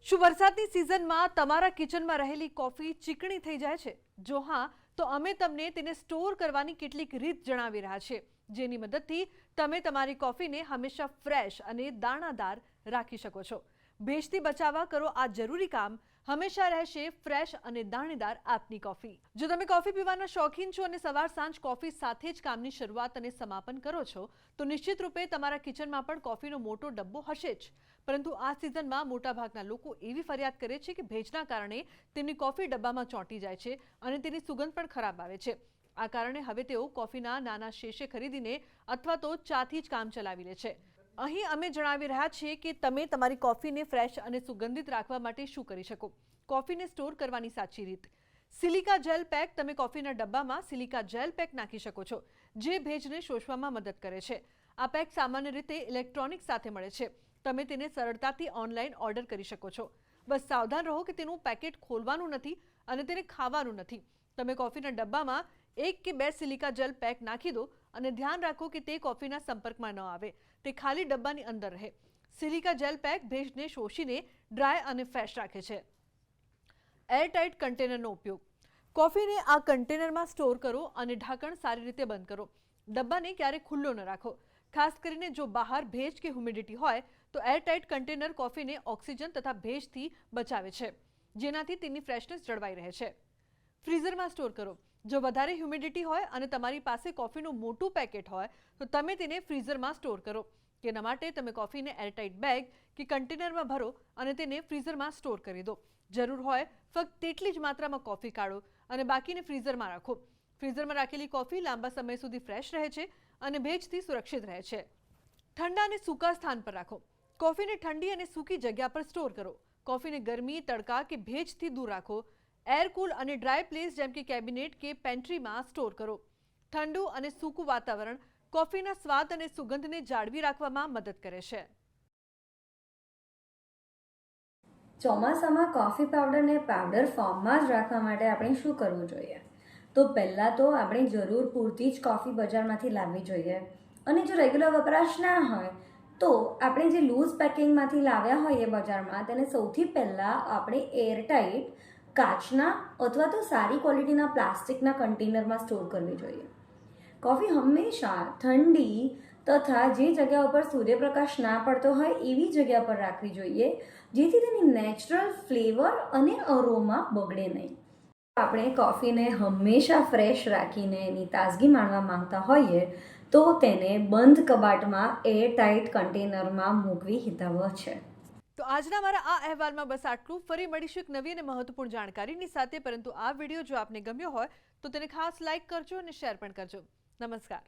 શું વરસાદની સિઝનમાં તમારા કિચનમાં રહેલી કોફી ચીકણી થઈ જાય છે? જો હા, તો અમે તમને તેને સ્ટોર કરવાની કેટલીક રીત જણાવી રહ્યા છીએ, જેની મદદથી તમે તમારી કોફીને હંમેશા ફ્રેશ અને દાણાદાર રાખી શકો છો. ભેજથી બચાવવા કરો આ જરૂરી કામ, હંમેશા રહેશે ફ્રેશ અને દાણેદાર આપની કોફી. જો તમે કોફી પીવાના શોખીન છો અને સવાર સાંજ કોફી સાથે જ કામની શરૂઆત અને સમાપન કરો છો, તો નિશ્ચિત રૂપે તમારા કિચનમાં પણ કોફીનો મોટો ડબ્બો હશે જ. પરંતુ આ સિઝનમાં મોટાભાગના લોકો એવી ફરિયાદ કરે છે કે ભેજના કારણે તેમની કોફી ડબ્બામાં ચોંટી જાય છે અને તેની સુગંધ પણ ખરાબ આવે છે. આ કારણે હવે તેઓ કોફીના નાના શેશે ખરીદીને અથવા તો ચાથી જ કામ ચલાવી લે છે. અહીં અમે જણાવી રહ્યા છીએ કે તમે તમારી કોફીને ફ્રેશ અને સુગંધિત રાખવા માટે શું કરી શકો. કોફીને સ્ટોર કરવાની સાચી રીત. Silica gel pack. તમે કોફીના ડબ્બામાં સિલિકા જેલ પેક નાખી શકો છો, જે ભેજને શોષવામાં મદદ કરે છે. આ પેક સામાન્ય રીતે ઇલેક્ટ્રોનિક સાથે મળે છે. તમે તેને સરળતાથી ઓનલાઈન ઓર્ડર કરી શકો છો. બસ સાવધાન રહો કે તેનું પેકેટ ખોલવાનું નથી અને તેને ખાવાનું નથી. તમે કોફીના ડબ્બામાં 1 કે 2 સિલિકા જેલ પેક નાખી દો અને ધ્યાન રાખો કે તે કોફીના સંપર્કમાં ન આવે. તે ખાલી ડબ્બાની અંદર રહે. સિલિકા જેલ પેક ભેજને શોષીને ડ્રાય અને ફ્રેશ રાખે છે. એરટાઇટ કન્ટેનરનો ઉપયોગ. કોફીને આ કન્ટેનરમાં સ્ટોર કરો અને ઢાંકણ સારી રીતે બંધ કરો. ડબ્બાને ક્યારેય ખુલ્લો ન રાખો. ખાસ કરીને જો બહાર ભેજ કે હ્યુમિડિટી હોય તો એરટાઇટ કન્ટેનર કોફીને ઓક્સિજન તથા ભેજથી બચાવે છે, જેનાથી તેની ફ્રેશનેસ જળવાઈ રહે છે. ફ્રીઝરમાં સ્ટોર કરો. જો વધારે હ્યુમિડિટી હોય અને તમારી પાસે કોફીનું મોટું પેકેટ હોય તો તમે તેને ફ્રીઝરમાં સ્ટોર કરો. તેના માટે તમે કોફીને એરટાઇટ બેગ કે કન્ટેનરમાં ભરો અને તેને ફ્રીઝરમાં સ્ટોર કરી દો. જરૂર હોય ફક્ત તેટલી જ માત્રામાં કોફી કાઢો અને બાકીને ફ્રીઝરમાં રાખો. ફ્રીઝરમાં રાખેલી કોફી લાંબા સમય સુધી ફ્રેશ રહે છે અને ભેજથી સુરક્ષિત રહે છે. ઠંડા અને સૂકા સ્થાન પર રાખો. કોફીને ઠંડી અને સૂકી જગ્યા પર સ્ટોર કરો. કોફીને ગરમી, તડકા કે ભેજથી દૂર રાખો. એરકૂલ અને ડ્રાય પ્લેસ જેમ કે કેબિનેટ કે પેન્ટ્રીમાં સ્ટોર કરો. ઠંડુ અને સૂકું વાતાવરણ કોફીના સ્વાદ અને સુગંધને જાળવી રાખવામાં મદદ કરે છે. ચોમાસામાં કોફી પાવડરને પાવડર ફોર્મમાં જ રાખવા માટે આપણે શું કરવું જોઈએ? તો પહેલાં તો આપણે જરૂર પૂરતી જ કોફી બજારમાંથી લાવવી જોઈએ. અને જો રેગ્યુલર વપરાશ ના હોય તો આપણે જે લૂઝ પેકિંગમાંથી લાવ્યા હોઈએ બજારમાં, તેને સૌથી પહેલાં આપણે એરટાઇટ કાચના અથવા તો સારી ક્વોલિટીના પ્લાસ્ટિકના કન્ટેનરમાં સ્ટોર કરવી જોઈએ. કોફી હંમેશા ઠંડી તથા જે જગ્યા ઉપર સૂર્યપ્રકાશ ના પડતો હોય એવી જગ્યા પર રાખવી જોઈએ, જેથી તેની નેચરલ ફ્લેવર અને અરોમા બગડે નહીં. આપણે કોફીને હંમેશા ફ્રેશ રાખીને એની તાજગી માણવા માંગતા હોઈએ તો તેને બંધ કબાટમાં એરટાઇટ કન્ટેનરમાં મૂકવી હિતાવહ છે. તો આજના મારા આ અહેવાલમાં બસ આટલું. ફરી મળીશું એક નવી અને મહત્વપૂર્ણ જાણકારીની સાથે. પરંતુ આ વિડીયો જો આપને ગમ્યો હોય તો તેને ખાસ લાઇક કરજો અને શેર પણ કરજો. નમસ્કાર.